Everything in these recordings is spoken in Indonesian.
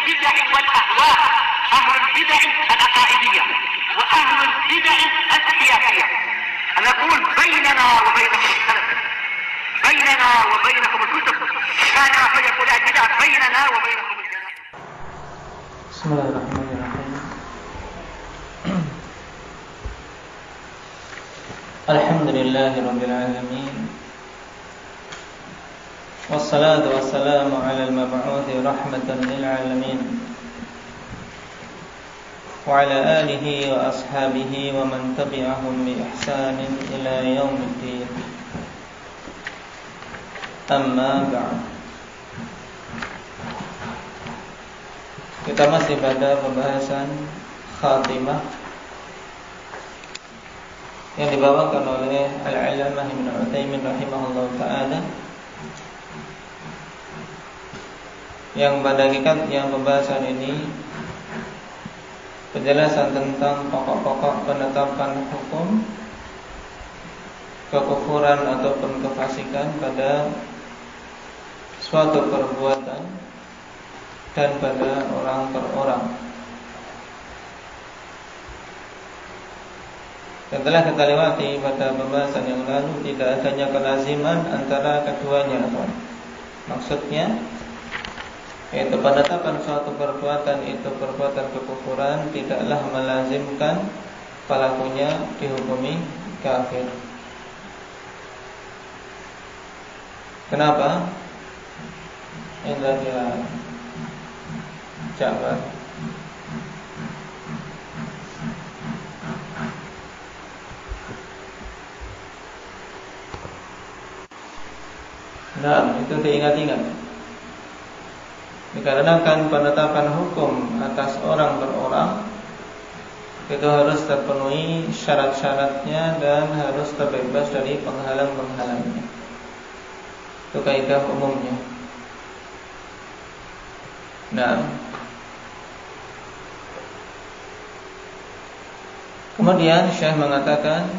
البدع والأهواء، أهل البدع العقائدية وأهل البدع السياسية. أنا أقول بيننا وبينكم السلف، بيننا وبينكم الكتب، كان فيقول البدع بيننا وبينكم الجنة. بسم الله الرحمن الرحيم. الحمد لله رب العالمين، والصلاة والسلام على المبعوث رحمة للعالمين وعلى آله وأصحابه ومن تبعهم بإحسان إلى يوم الدين. أما بعد. Kita masih pada pembahasan khatimah yang dibawakan oleh Al-Allamah Ibnu Utsaimin rahimahullah ta'ala, yang pada hakikatnya pembahasan ini penjelasan tentang pokok-pokok penetapan hukum kekufuran ataupun kefasikan pada suatu perbuatan dan pada orang per orang. Dan telah kita lewati pada pembahasan yang lalu tidak adanya kelaziman antara keduanya. Maksudnya yaitu penetapan suatu perbuatan itu perbuatan kekufuran tidaklah melazimkan pelakunya dihukumi kafir. Kenapa? Indah dia Ja'far. Nah, itu diingat-ingat. Dikarenakan penetapan hukum atas orang per orang itu harus terpenuhi syarat-syaratnya dan harus terbebas dari penghalang-penghalangnya. Itu kaidah umumnya. Nah, kemudian Syekh mengatakan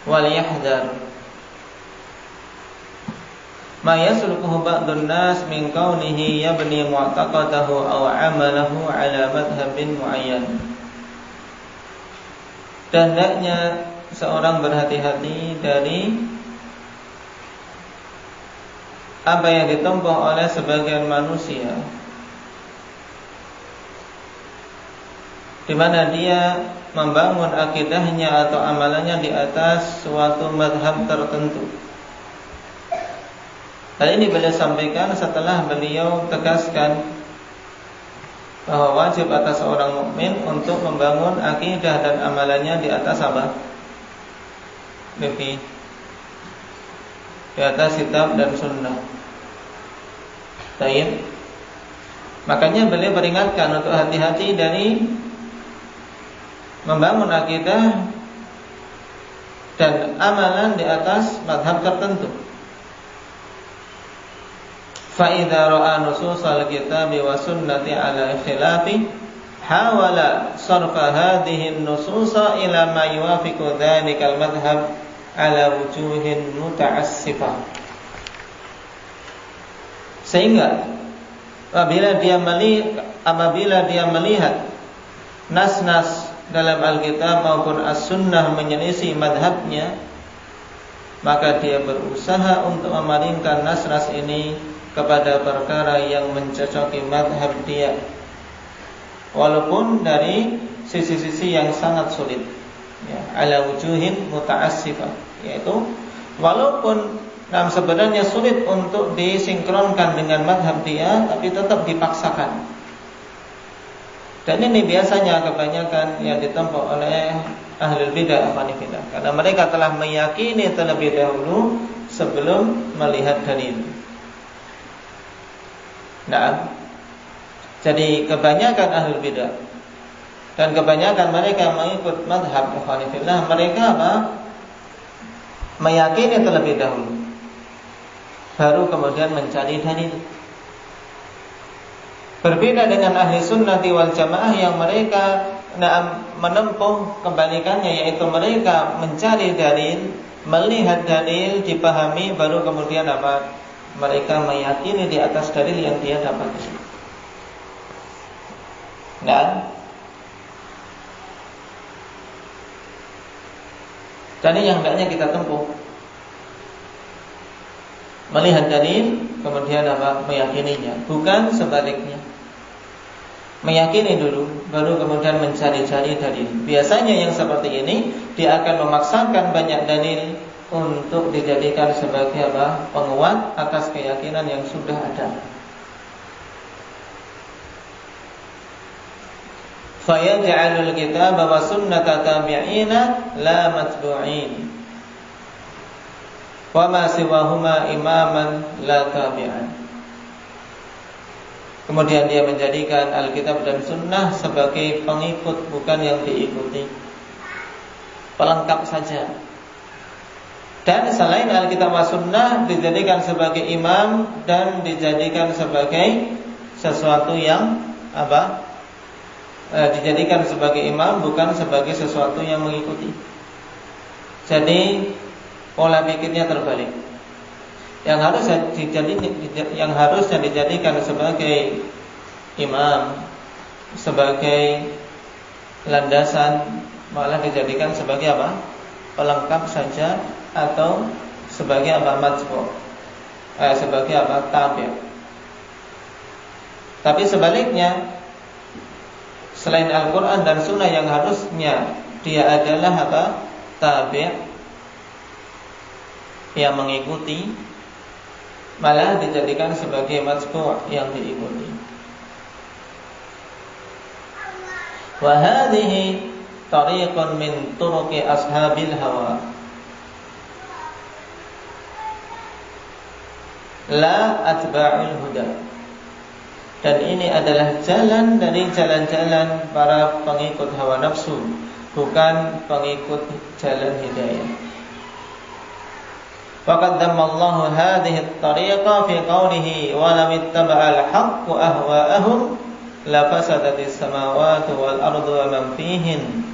wal yahdhar ma yasluquhu ba'dun nas min kaunihi yabni mu'taqadahu aw 'amalahu 'ala madhhabin mu'ayyan. Dan hendaknya seorang berhati-hati dari apa yang ditempuh oleh sebagian manusia, di mana dia membangun akidahnya atau amalannya di atas suatu madhab tertentu. Hal ini beliau sampaikan setelah beliau tegaskan bahwa wajib atas seorang mukmin untuk membangun akidah dan amalannya di atas apa? Di atas kitab dan sunnah. Baik. Makanya beliau peringatkan untuk hati-hati dari membangun akidah dan amalan di atas madhab tertentu. Fa idza ra'a nususal kitabi wa sunnati ala khilafi hawala sarfa hadhihi an-nususa ila ma yuwafiqu dhalikal madhhab ala wujuhin muta'assifah. Sehingga apabila dia melihat nas-nas dalam Alkitab maupun As-Sunnah menyelisih madhabnya, maka dia berusaha untuk memalingkan nas-nas ini kepada perkara yang mencocoki madhab dia, walaupun dari sisi-sisi yang sangat sulit, ya, ala wujuhin muta'assifah, yaitu walaupun sebenarnya sulit untuk disinkronkan dengan madhab dia, tapi tetap dipaksakan. Dan ini biasanya kebanyakan yang ditempuh oleh ahlul bidah al-fanifillah, karena mereka telah meyakini terlebih dahulu sebelum melihat dalil. Nah, jadi kebanyakan ahlul bidah dan kebanyakan mereka mengikut madhab al-fanifillah, mereka apa? Meyakini terlebih dahulu, baru kemudian mencari dalil. Berbeda dengan ahli sunnati wal jamaah yang mereka menempuh kebalikannya, yaitu mereka mencari dalil, melihat dalil, dipahami, baru kemudian apa? Mereka meyakini di atas dalil yang dia dapat. Dan ini yang hendaknya kita tempuh. Melihat dalil, kemudian meyakininya, bukan sebaliknya. Meyakini dulu, baru kemudian mencari-cari dalil. Biasanya yang seperti ini, dia akan memaksakan banyak dalil untuk dijadikan sebagai penguat atas keyakinan yang sudah ada. Fayaj'alul kitaba wa sunnata tabi'ina la matbu'in wa ma siwahuma imaman la tabi'an. Kemudian dia menjadikan Alkitab dan Sunnah sebagai pengikut, bukan yang diikuti, pelengkap saja. Dan selain Alkitab dan Sunnah dijadikan sebagai imam dan dijadikan sebagai sesuatu yang dijadikan sebagai imam, bukan sebagai sesuatu yang mengikuti. Jadi pola pikirnya terbalik. Yang harusnya dijadikan sebagai imam, sebagai landasan, malah dijadikan sebagai pelengkap saja, atau sebagai matbu', sebagai tabi'. Tapi sebaliknya, selain Al-Quran dan Sunnah yang harusnya dia adalah tabi', yang mengikuti, malah dijadikan sebagai matbu' yang diikuti. Wa hadhihi tariqun min turuqi ashabil hawa la atba'ul huda. Dan ini adalah jalan dari jalan-jalan para pengikut hawa nafsu, bukan pengikut jalan hidayah. Faqad dammallahu hadhihi at-tariqa fi qawlihi wa lam ittaba'al haqqu ahwa'ahum la fasadatis samawati wal ardu wa man fihin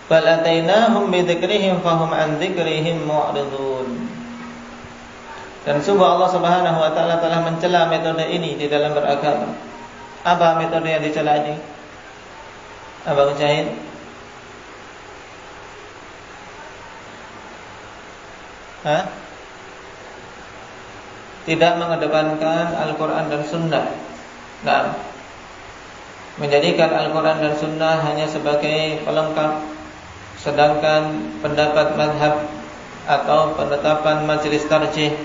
bal atainahum bi dzikrihim fahum an dzikrihim mu'ridun. Dan sungguh Allah Subhanahu wa taala telah mencela metode ini di dalam beragama. Apa metode yang dicela ini? Abang Mujahid? Tidak mengedepankan Al-Quran dan Sunnah. Nah, menjadikan Al-Quran dan Sunnah hanya sebagai pelengkap, sedangkan pendapat mazhab atau penetapan majelis tarjih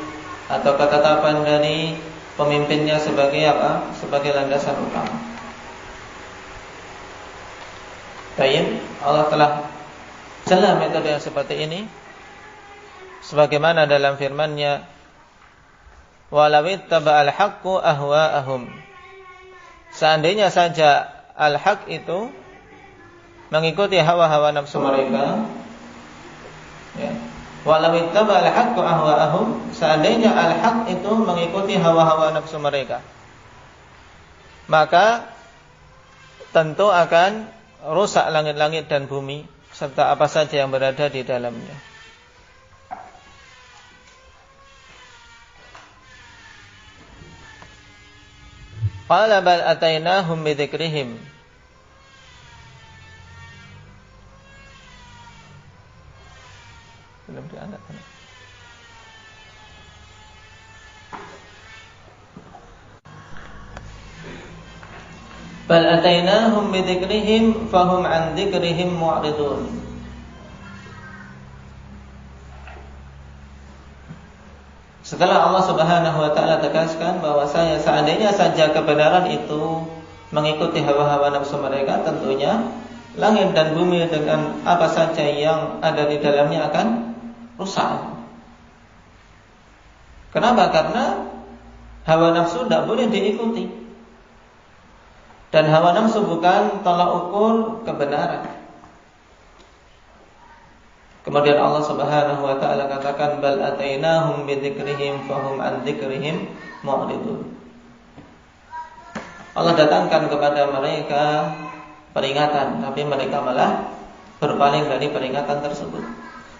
atau ketetapan dari pemimpinnya sebagai sebagai landasan utama. Baik, Allah telah cela metode yang seperti ini, sebagaimana dalam firman-Nya, "Walawit taba'al haqqu ahwa'ahum." Seandainya saja al-haq itu mengikuti hawa-hawa nafsu mereka, ya. Walawit taba'al haqqu ahwa'ahum, seandainya al-haq itu mengikuti hawa-hawa nafsu mereka, maka tentu akan rusak langit-langit dan bumi serta apa saja yang berada di dalamnya. Qala bal atainahum bi dzikrihim. Belum diangkat. Bal atainahum bi dzikrihim fahum an dzikrihim mu'ridun. Setelah Allah Subhanahu wa taala tegaskan bahwasanya seandainya saja kebenaran itu mengikuti hawa-hawa nafsu mereka, tentunya langit dan bumi dengan apa saja yang ada di dalamnya akan rusak. Kenapa? Karena hawa nafsu tidak boleh diikuti. Dan hawa nafsu bukan tolak ukur kebenaran. Kemudian Allah Subhanahu wa taala katakan bal atainahum bi dzikrihim fahum an dzikrihim mu'ridun. Allah datangkan kepada mereka peringatan, tapi mereka malah berpaling dari peringatan tersebut.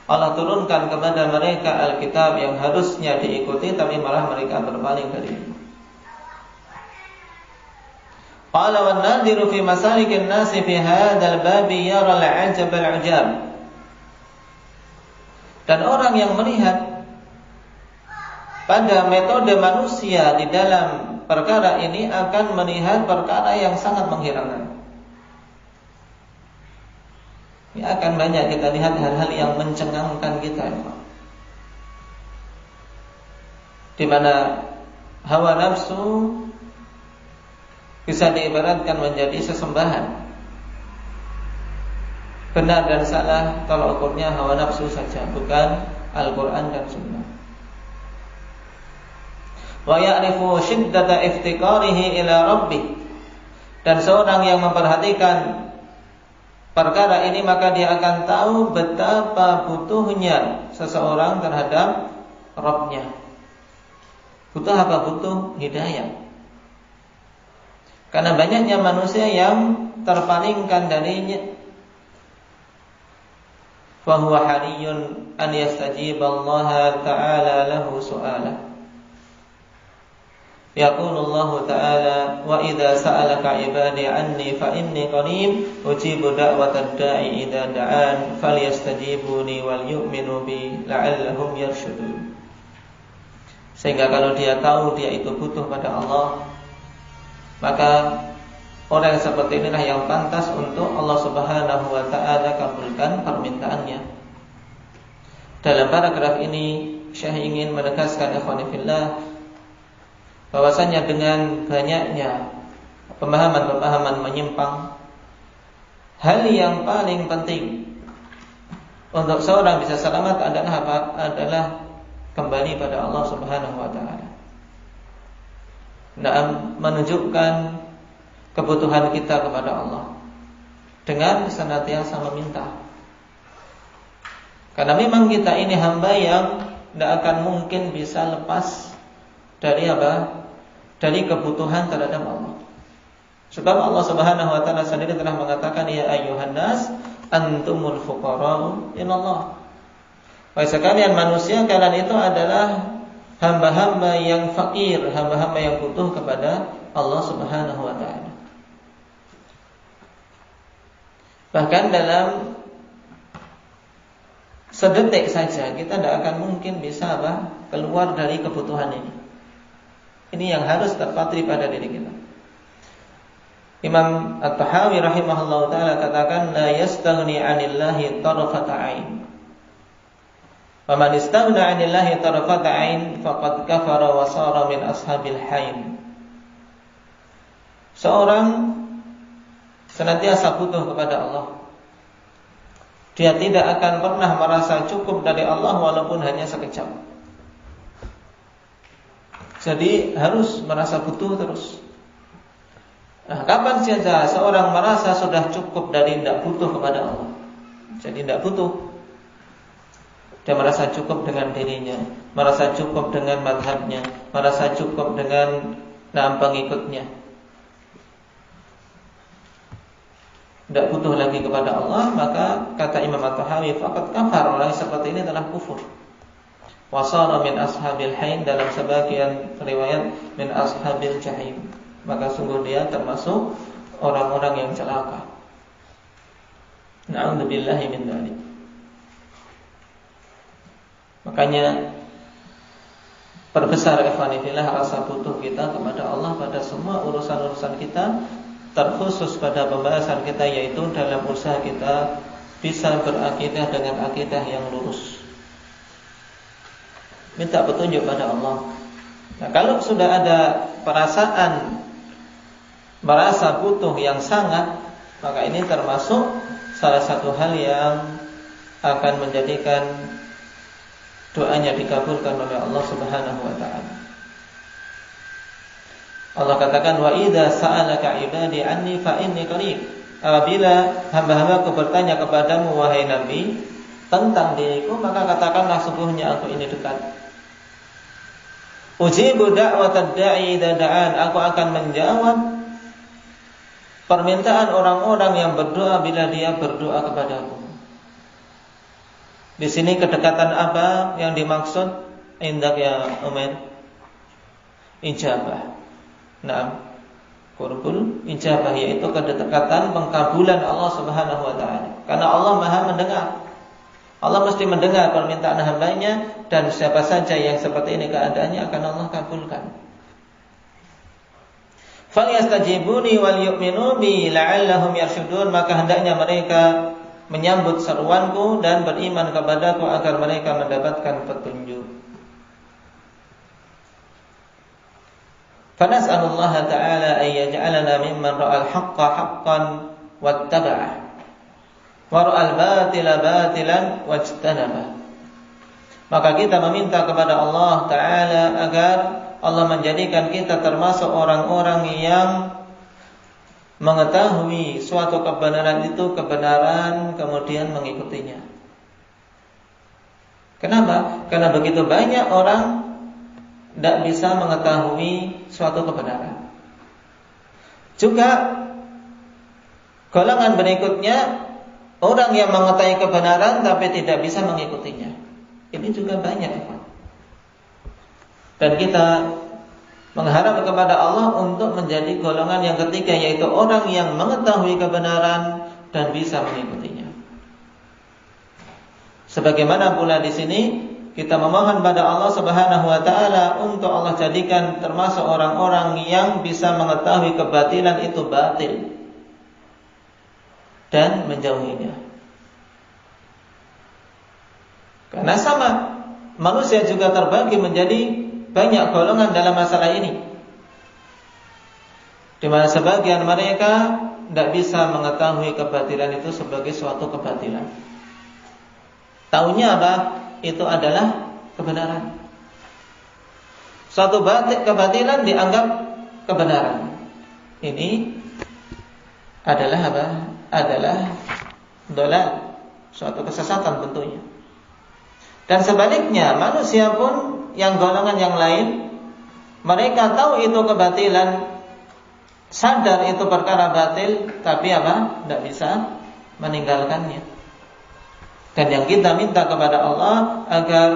Allah turunkan kepada mereka Alkitab yang harusnya diikuti, tapi malah mereka berpaling dari itu. Qala wan nadiru fi masalikin nasi fi hadzal babi yara al-'ajab al-'ujab. Dan orang yang melihat pada metode manusia di dalam perkara ini akan melihat perkara yang sangat mengherankan. Ya, akan banyak kita lihat hal-hal yang mencengangkan kita, di mana hawa nafsu bisa diibaratkan menjadi sesembahan. Benar dan salah tolak ukurnya hawa nafsu saja, bukan Al-Quran dan Sunnah. Wa ya'rifu shiddata iftikarihi ila rabbih. Dan seorang yang memperhatikan perkara ini maka dia akan tahu betapa butuhnya seseorang terhadap Rabb-nya. Butuh apa? Butuh hidayah. Karena banyaknya manusia yang terpalingkan darinya. Fa huwa hariyun an yastajiba Allah Ta'ala lahu su'alah. Yaqulullahu ta'ala wa idza sa'alaka 'ibadi 'anni fa inni qarib ujibu da'watad da'i idza da'an falyastajibuni wal yu'minu bi la'allahum yarshudun. Sehingga kalau dia tahu dia itu butuh pada Allah, maka orang seperti inilah yang pantas untuk Allah Subhanahu wa ta'ala kabulkan permintaannya. Dalam paragraf ini Syekh ingin menegaskan ikhwani fillah bahwasanya dengan banyaknya pemahaman-pemahaman menyimpang, hal yang paling penting untuk seorang bisa selamat adalah apa? Adalah kembali pada Allah Subhanahu wa ta'ala. Menunjukkan kebutuhan kita kepada Allah dengan senantiasa meminta. Karena memang kita ini hamba yang tidak akan mungkin bisa lepas dari apa? Dari kebutuhan terhadap Allah. Sebab Allah Subhanahu wa ta'ala sendiri telah mengatakan, ya ayyuhan nas antumul fuqara'u ilallah. Wahai sekalian manusia, kalian itu adalah hamba-hamba yang fakir, hamba-hamba yang butuh kepada Allah Subhanahu wa ta'ala. Bahkan dalam sedetik saja kita tidak akan mungkin bisa keluar dari kebutuhan ini. Ini yang harus terpatri pada diri kita. Imam At-Tahawi rahimahullah ta'ala katakan, la yastaghni 'anillahi tarfata 'ain. Wa man istaghna 'anillahi tarfata 'ain faqad kafara wa sara min ashabil hain. Seorang senantiasa butuh kepada Allah. Dia tidak akan pernah merasa cukup dari Allah walaupun hanya sekejap. Jadi harus merasa butuh terus. Nah, kapan saja seorang merasa sudah cukup dari tidak butuh kepada Allah, jadi tidak butuh, dia merasa cukup dengan dirinya, merasa cukup dengan mazhabnya, merasa cukup dengan pengikutnya, tidak butuh lagi kepada Allah, maka kata Imam At-Tahawi, faqad kafar, orang seperti ini telah kufur. Wasara min ashabil hain, dalam sebagian riwayat min ashabil jahim, maka sungguh dia termasuk orang-orang yang celaka. Na'udzubillahi min dzalik. Makanya perbesar ikhwani fillah rasa butuh kita kepada Allah pada semua urusan-urusan kita, terkhusus pada pembahasan kita yaitu dalam usaha kita bisa berakidah dengan akidah yang lurus. Minta petunjuk pada Allah. Nah, kalau sudah ada perasaan merasa butuh yang sangat, maka ini termasuk salah satu hal yang akan menjadikan doanya dikabulkan oleh Allah Subhanahu wa ta'ala. Allah katakan, wa idza sa'alaka 'ibadi 'anni fa inni qarib. Apabila hamba-hambaku bertanya kepadamu wahai Nabi tentang diriku, maka katakanlah sungguhnya aku ini dekat. Ujibu da'watad da'i idza da'an. Aku akan menjawab permintaan orang-orang yang berdoa bila dia berdoa kepadaku. Di sini kedekatan apa yang dimaksud? Indak ya Umair? Ijabah. Naam. qurbul ijabah, yaitu kedekatan pengkabulan Allah Subhanahu wa taala. Karena Allah Maha mendengar. Allah mesti mendengar permintaan hambanya, dan siapa saja yang seperti ini keadaannya akan Allah kabulkan. Falyastajibuni wal yu'minu bi la'allahum yarshudun, maka hendaknya mereka menyambut seruanku dan beriman kepadaku agar mereka mendapatkan petunjuk. Fanas'alullaha ta'ala ay yaj'alana mimman ra'al haqqa haqqan wattaba'ah wa ra'al batila batilan wajtanabah. Maka kita meminta kepada Allah Ta'ala agar Allah menjadikan kita termasuk orang-orang yang mengetahui suatu kebenaran itu kebenaran, kemudian mengikutinya. Kenapa? Karena begitu banyak orang tidak bisa mengetahui suatu kebenaran. Juga golongan berikutnya, orang yang mengetahui kebenaran tapi tidak bisa mengikutinya. Ini juga banyak. Dan kita mengharap kepada Allah untuk menjadi golongan yang ketiga, yaitu orang yang mengetahui kebenaran dan bisa mengikutinya. Sebagaimana pula di sini kita memohon pada Allah Subhanahu wa taala untuk Allah jadikan termasuk orang-orang yang bisa mengetahui kebatilan itu batil dan menjauhinya. Karena sama, manusia juga terbagi menjadi banyak golongan dalam masalah ini, di mana sebagian mereka tidak bisa mengetahui kebatilan itu sebagai suatu kebatilan. Taunya apa? Itu adalah kebenaran. Suatu kebatilan dianggap kebenaran. Ini adalah apa? Adalah dolal, suatu kesesatan tentunya. Dan sebaliknya, manusia pun yang golongan yang lain, mereka tahu itu kebatilan, sadar itu perkara batil, tapi apa? Tidak bisa meninggalkannya. Dan yang kita minta kepada Allah agar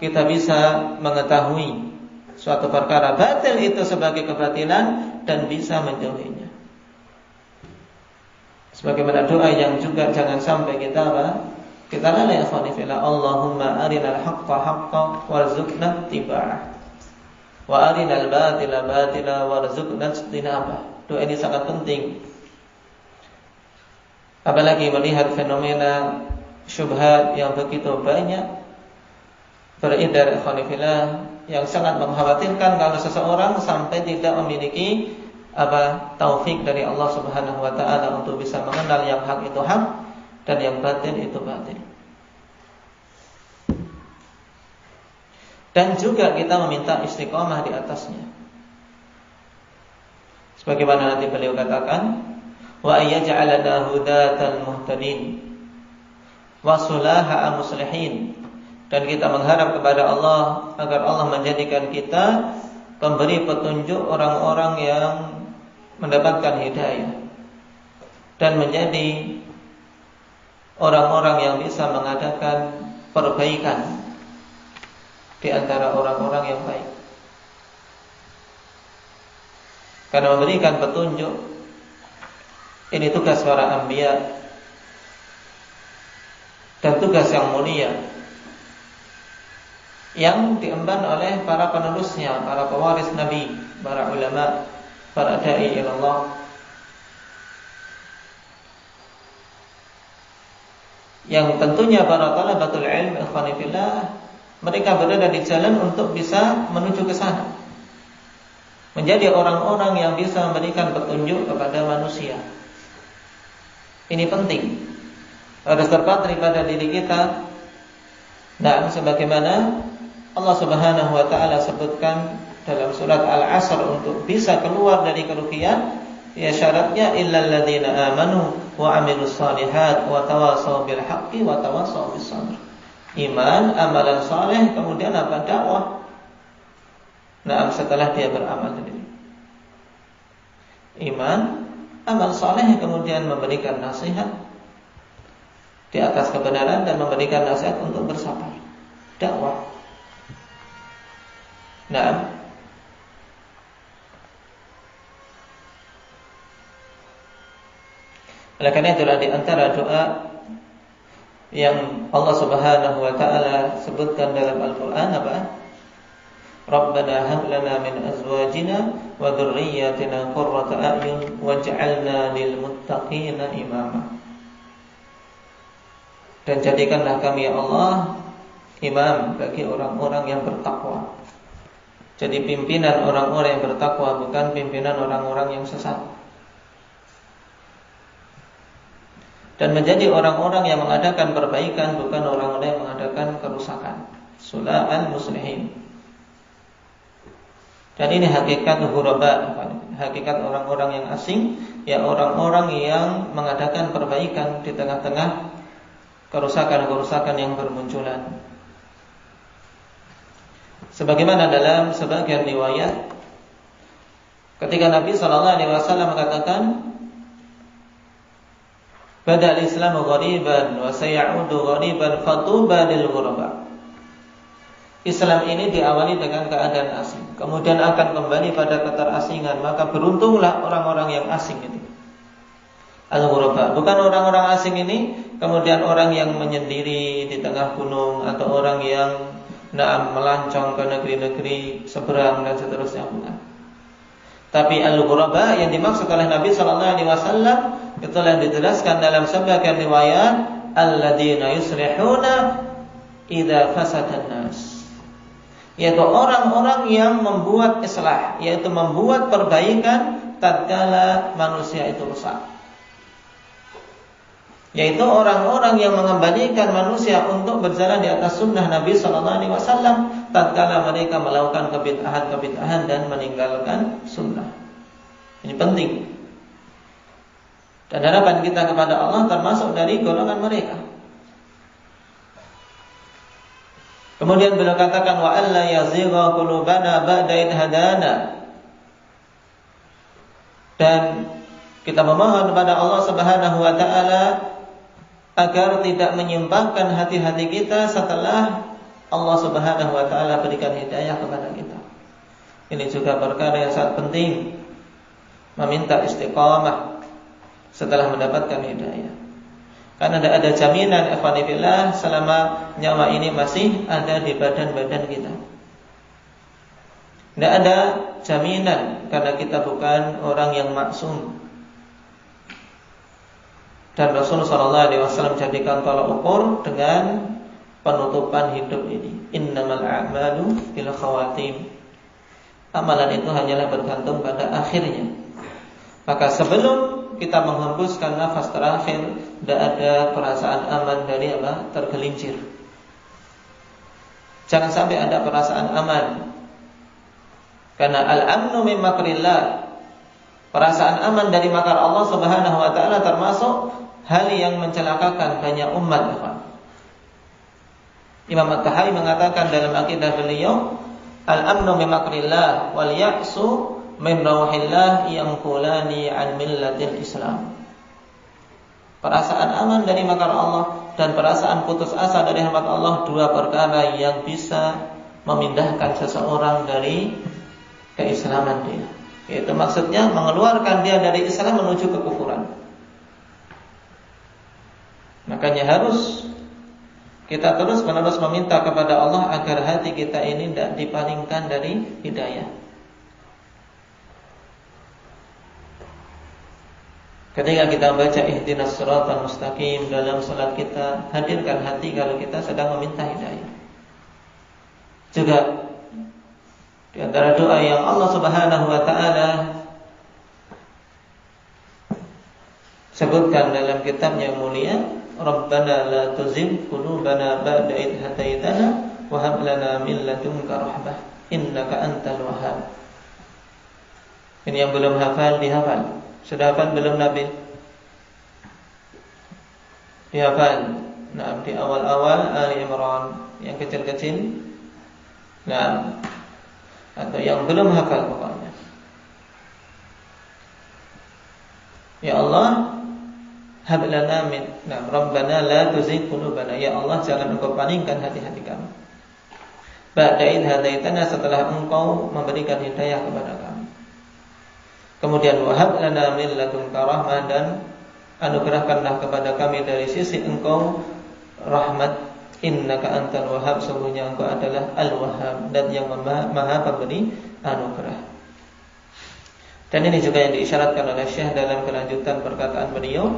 kita bisa mengetahui suatu perkara batil itu sebagai kebatilan dan bisa menjauhinya. Sebagaimana doa yang juga jangan sampai kita apa? Kita lalai ikhwanifillah, Allahumma arinal haqqa haqqa warzuqna tiba'ah wa arinal batila batila warzuqna ijtinabah. Doa ini sangat penting, apalagi melihat fenomena syubhat yang begitu banyak beredar ikhwanifillah, yang sangat mengkhawatirkan kalau seseorang sampai tidak memiliki taufik dari Allah Subhanahu wa taala untuk bisa mengenal yang hak itu hak dan yang batil itu batil. Dan juga kita meminta istiqomah di atasnya. Sebagaimana nanti beliau katakan, wa ayyaj'alana hudatan muhtadin wa sulaha muslihin. Dan kita mengharap kepada Allah agar Allah menjadikan kita pemberi petunjuk orang-orang yang mendapatkan hidayah dan menjadi orang-orang yang bisa mengadakan perbaikan di antara orang-orang yang baik. Karena memberikan petunjuk ini tugas para anbiya dan tugas yang mulia yang diemban oleh para penerusnya, para pewaris Nabi, para ulama, para da'i ilallah, yang tentunya para talabatul ilm ikhwanifillah, mereka berada di jalan untuk bisa menuju ke sana, menjadi orang-orang yang bisa memberikan petunjuk kepada manusia. Ini penting, harus terpaut daripada diri kita. Nah, sebagaimana Allah Subhanahu wa taala sebutkan dalam surat Al-Asr, untuk bisa keluar dari kerugian, ya syaratnya illal ladzina amanu wa amilus shalihat wa tawasaw bil haqqi wa tawasaw bis sabr. Iman, amalan saleh, kemudian apa? Dakwah. Nah, setelah dia beramal tadi. Iman, amal saleh, kemudian memberikan nasihat di atas kebenaran dan memberikan nasihat untuk bersabar. Dakwah. Nah, Oleh karena itulah di antara doa yang Allah Subhanahu wa taala sebutkan dalam Al-Qur'an apa? Rabbana hab lana min azwajina wa dhurriyyatina qurrata a'yun waj'alna lil muttaqina imama. Dan jadikanlah kami ya Allah imam bagi orang-orang yang bertakwa. Jadi pimpinan orang-orang yang bertakwa, bukan pimpinan orang-orang yang sesat. Dan menjadi orang-orang yang mengadakan perbaikan, bukan orang-orang yang mengadakan kerusakan. Sula'al muslihin. Dan ini hakikat ghuraba, hakikat orang-orang yang asing, ya orang-orang yang mengadakan perbaikan di tengah-tengah kerusakan-kerusakan yang bermunculan. Sebagaimana dalam sebagian riwayat, ketika Nabi SAW mengatakan, Badal Islamu ghariban wa sayaudu ghariban fatuba lil ghuraba. Islam ini diawali dengan keadaan asing, kemudian akan kembali pada keterasingan, maka beruntunglah orang-orang yang asing itu. Al-ghuraba, bukan orang-orang asing ini kemudian orang yang menyendiri di tengah gunung atau orang yang melancong ke negeri-negeri seberang dan seterusnya, bukan. Tapi al-ghuraba yang dimaksud oleh Nabi SAW itulah yang dijelaskan dalam sebagian riwayat, alladzina yuslihuna idza fasadan nas, yaitu orang-orang yang membuat islah, yaitu membuat perbaikan tatkala manusia itu rusak. Yaitu orang-orang yang mengembalikan manusia untuk berjalan di atas sunnah Nabi SAW tatkala mereka melakukan kebid'ahan dan meninggalkan sunnah. Ini penting. Dan harapan kita kepada Allah termasuk dari golongan mereka. Kemudian beliau katakan wa alla yazigha qulubana ba'da id hadana. Dan kita memohon kepada Allah Subhanahu wa taala agar tidak menyimpangkan hati-hati kita setelah Allah Subhanahu wa taala berikan hidayah kepada kita. Ini juga perkara yang sangat penting, meminta istiqamah setelah mendapatkan hidayah. Karena tidak ada jaminan ikhwanillah selama nyawa ini masih ada di badan-badan kita. Tidak ada jaminan karena kita bukan orang yang maksum. Dan Rasulullah SAW jadikan tolak ukur dengan penutupan hidup ini. Innamal a'malu bil khawatim. Amalan itu hanyalah bergantung pada akhirnya. Maka sebelum kita menghembuskan nafas terakhir, tidak ada perasaan aman dari apa? Tergelincir. Jangan sampai ada perasaan aman. Karena al-amnu min makrillah, perasaan aman dari makar Allah Subhanahu wa taala termasuk hal yang mencelakakan banyak umat. Imam At-Tahawi mengatakan dalam akidah beliau, al-amnu min makrillah wal ya'su min rawhillah yanqulani an millatil Islam. Perasaan aman dari makar Allah dan perasaan putus asa dari rahmat Allah, dua perkara yang bisa memindahkan seseorang dari keislaman dia. Itu maksudnya mengeluarkan dia dari Islam menuju kekufuran. Makanya harus kita terus-menerus meminta kepada Allah agar hati kita ini tidak dipalingkan dari hidayah. Ketika kita baca ihdinas siratal mustaqim dalam salat kita, hadirkan hati kalau kita sedang meminta hidayah. Juga di antara doa yang Allah Subhanahu wa taala sebutkan dalam kitab yang mulia, Rabbana la tuzigh qulubana ba'da idh hadaitana wa hab lana min ladunka rahmah innaka antal wahhab. Ini yang belum hafal dihafal. Sudah hafal belum Nabi? Dihafal. Nah, di awal-awal Ali Imran yang kecil-kecil. Nah, atau yang belum hafal pokoknya. Ya Allah, hab lana min, Rabbana la tuzigh qulubana, ya Allah jangan engkau palingkan hati-hati kami. Ba'da idh hadaitana, setelah engkau memberikan hidayah kepada kami. Kemudian wahab lana min ladunka rahmah, dan anugerahkanlah kepada kami dari sisi Engkau rahmat, innaka antal wahhab, sungguhnya Engkau adalah al-wahhab, dan yang maha pemberi anugerah. Dan ini juga yang diisyaratkan oleh Syekh dalam kelanjutan perkataan beliau,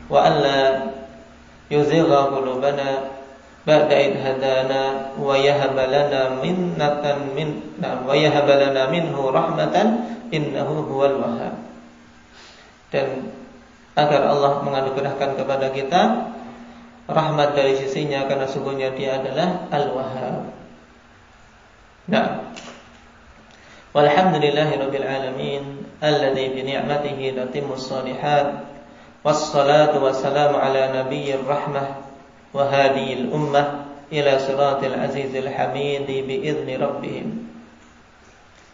wa alla yuzigha qulubana ba'da id hadana wa yahaba lana minhu rahmatan innahu huwal wahhab. Dan agar Allah menganugerahkan kepada kita rahmat dari sisinya, karena sungguhnya Dia adalah Al-Wahhab. Nah, walhamdulillahirabbil alamin alladzi bi ni'matihi tatimmus shalihat, wassalatu wassalamu ala nabiyyir rahmah wa hadiyil ummah ila siratil azizil hamid bi idzni rabbihim.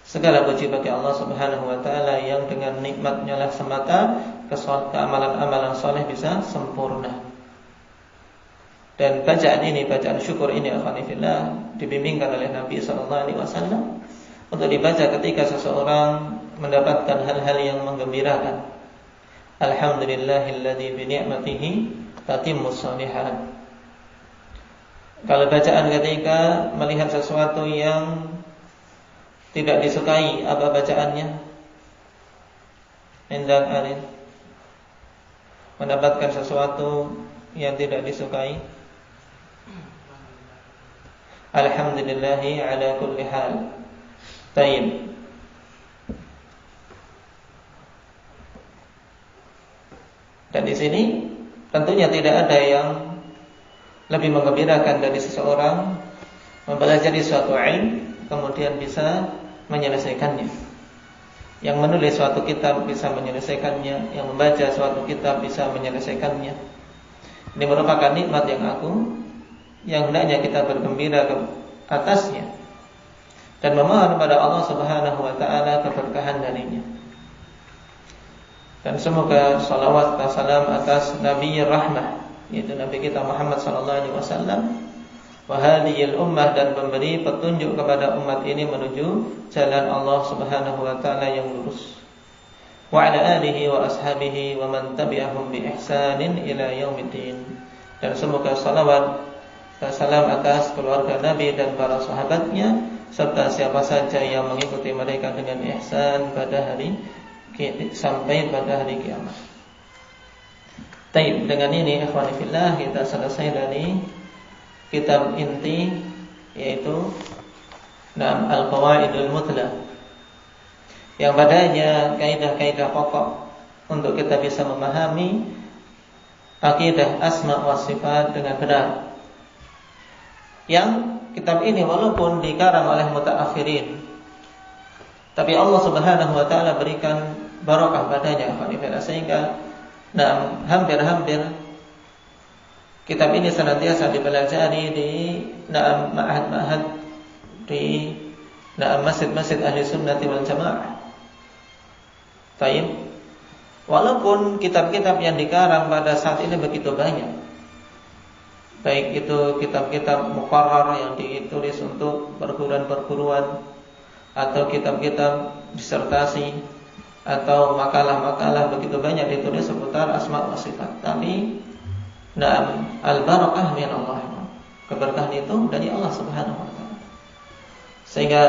Segala puji bagi Allah Subhanahu wa taala yang dengan nikmat-Nya lah semata keamalan-amalan saleh bisa sempurna. Dan bacaan ini, bacaan syukur ini alhamdulillah dibimbingkan oleh Nabi sallallahu alaihi wasallam untuk dibaca ketika seseorang mendapatkan hal-hal yang menggembirakan. Alhamdulillahilladzi bi ni'matihi tatimmus shalihat. Kalau bacaan ketika melihat sesuatu yang tidak disukai, apa bacaannya? Endang Arif, mendapatkan sesuatu yang tidak disukai, alhamdulillahi ala kulli hal. Taib. Dan di sini tentunya tidak ada yang lebih menggembirakan dari seseorang mempelajari suatu ilmu kemudian bisa menyelesaikannya. Yang menulis suatu kitab bisa menyelesaikannya, yang membaca suatu kitab bisa menyelesaikannya. Ini merupakan nikmat yang agung yang hendaknya kita bergembira ke atasnya dan memohon kepada Allah Subhanahu wa taala keberkahan darinya. Dan semoga salawat dan salam atas Nabi Rahmah, yaitu Nabi kita Muhammad sallallahu alaihi wasallam, wa hadiyil ummah, dan memberi petunjuk kepada umat ini menuju jalan Allah Subhanahu wa taala yang lurus. Wa ala alihi wa ashabihi wa man tabi'ahum bi ihsanin ila yaumiddin. Dan semoga salawat dan salam atas keluarga Nabi dan para sahabatnya serta siapa saja yang mengikuti mereka dengan ihsan pada hari sampai pada hari kiamat. Baik, dengan ini ikhwan fillah kita selesai dari kitab inti, yaitu Al-Qawaidul Muthlah, yang padanya kaidah-kaidah pokok untuk kita bisa memahami akidah asma wa sifat dengan benar. Yang kitab ini walaupun dikarang oleh mutaakhirin, tapi Allah Subhanahu wa taala berikan barokah padanya, sehingga hampir-hampir kitab ini senantiasa dipelajari di ma'had-ma'had, di masjid-masjid ahli sunnati wal jamaah. Taib. Walaupun kitab-kitab yang dikarang pada saat ini begitu banyak, baik itu kitab-kitab muqarrar yang ditulis untuk perguruan-perguruan, atau kitab-kitab disertasi, atau makalah-makalah begitu banyak ditulis seputar asma wa sifat. Tapi al-barakah min Allah, keberkahan itu dari Allah Subhanahu wa taala. Sehingga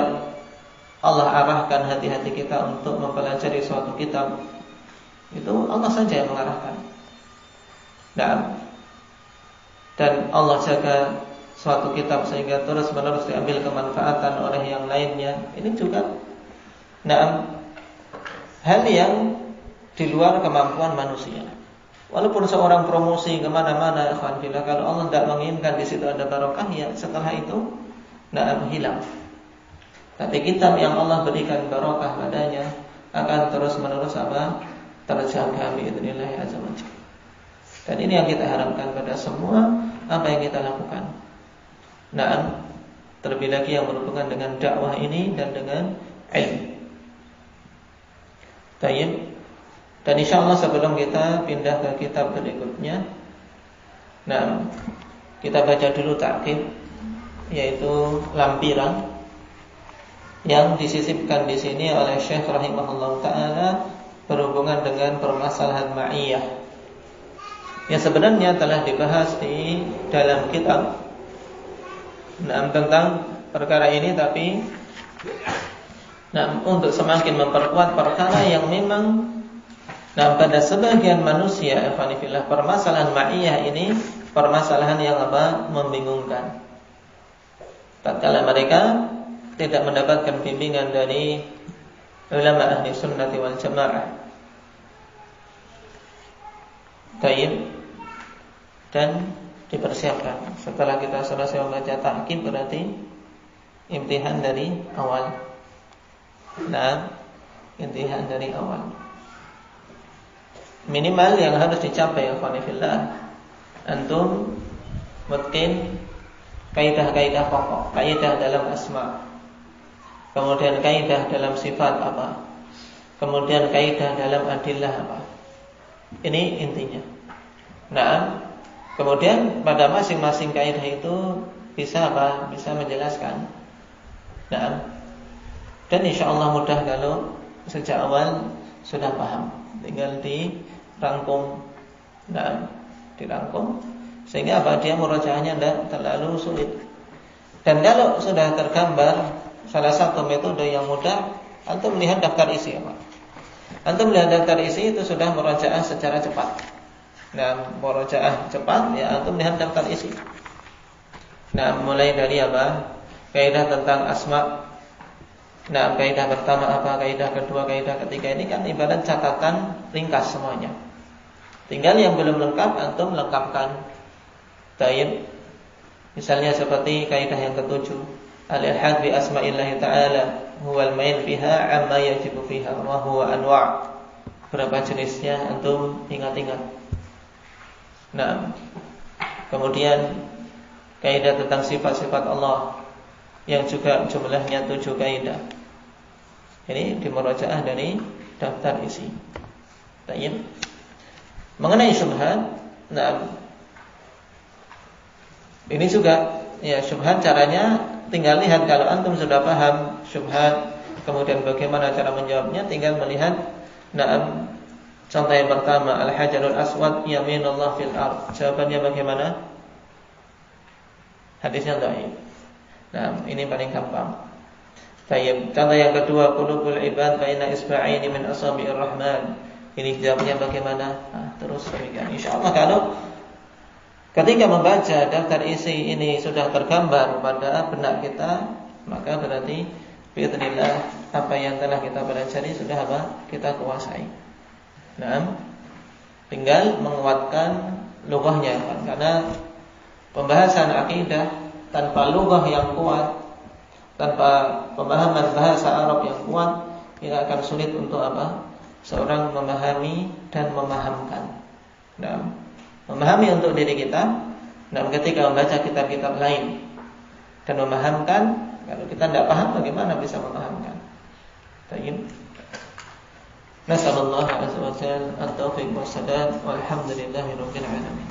Allah arahkan hati-hati kita untuk mempelajari suatu kitab, itu Allah saja yang mengarahkan. Dan Allah jaga suatu kitab sehingga terus-menerus diambil kemanfaatan oleh yang lainnya. Ini juga hal yang di luar kemampuan manusia. Walaupun seorang promosi kemana-mana, alhamdulillah, kalau Allah tidak menginginkan di situ ada barokah, ya setelah itu hilang. Tapi kitab yang Allah berikan barokah padanya akan terus-menerus terjaga biidznillah azza wa jalla. Dan ini yang kita harapkan pada semua apa yang kita lakukan. Terlebih lagi yang berhubungan dengan dakwah ini dan dengan ilmu. Tayyib. Dan insyaallah sebelum kita pindah ke kitab berikutnya, kita baca dulu ta'qib, yaitu lampiran yang disisipkan di sini oleh Syekh rahimahullah taala berhubungan dengan permasalahan ma'iyah. yang sebenarnya telah dibahas di dalam kitab tentang perkara ini, tapi untuk semakin memperkuat perkara yang memang pada sebagian manusia, ikhwanifillah, permasalahan ma'iyah ini permasalahan yang membingungkan. Tatkala mereka tidak mendapatkan bimbingan dari ulama ahli sunnati wal jamaah. Taib, dan dipersiapkan. Setelah kita selesai membaca ta'qib, berarti imtihan dari awal. Imtihan dari awal. Minimal yang harus dicapai, ikhwanifillah, antum mungkin kaidah-kaidah pokok, kaidah dalam asma, kemudian kaidah dalam sifat apa, kemudian kaidah dalam adillah apa. Ini intinya. Kemudian pada masing-masing kaidah itu bisa menjelaskan. Dan insyaallah mudah kalau sejak awal sudah paham, tinggal dirangkum. Dirangkum sehingga dia murajaahnya tidak terlalu sulit. Dan kalau sudah tergambar salah satu metode yang mudah, antum melihat daftar isi apa? Antum melihat daftar isi itu sudah murajaah secara cepat. Murajaah cepat ya, antum lihat daftar isi. Mulai dari kaidah tentang asma. Kaidah pertama apa, kaidah kedua, kaidah ketiga, ini kan ibarat catatan ringkas semuanya. Tinggal yang belum lengkap antum lengkapkan. Taib. Misalnya seperti kaidah yang ketujuh, al-ilhad bi asma'illah ta'ala huwal main fiha amma yajibu fiha wa huwa anwa'. Berapa jenisnya antum ingat-ingat. Kemudian kaidah tentang sifat-sifat Allah yang juga jumlahnya 7 kaidah. Ini dimurajaah dari daftar isi. Taib. Mengenai syubhat, ini juga ya, syubhat caranya tinggal lihat. Kalau antum sudah paham syubhat, kemudian bagaimana cara menjawabnya, tinggal melihat. Contoh yang pertama, al-hajarul aswad yaminullah fil ard. Jawabannya bagaimana? Hadisnya dhaif. Ini paling gampang. Tayyib. Contoh yang kedua, qulubul ibad baina isba'aini min asabi'ir rahman. Ini jawabnya bagaimana? Terus demikian. Insyaallah kalau ketika membaca daftar isi ini sudah tergambar pada benak kita, maka berarti biidznillah apa yang telah kita pelajari sudah kita kuasai. Tinggal menguatkan lughahnya, karena pembahasan akidah tanpa lughah yang kuat, tanpa pemahaman bahasa Arab yang kuat, tidak akan sulit untuk seorang memahami dan memahamkan. Memahami untuk diri kita, dan ketika membaca kitab-kitab lain dan memahamkan, kalau kita tidak paham bagaimana bisa memahamkan. Tayyib. Nasallallahu azza wa jalla at-taufiq was sadad, walhamdulillahirabbil alamin.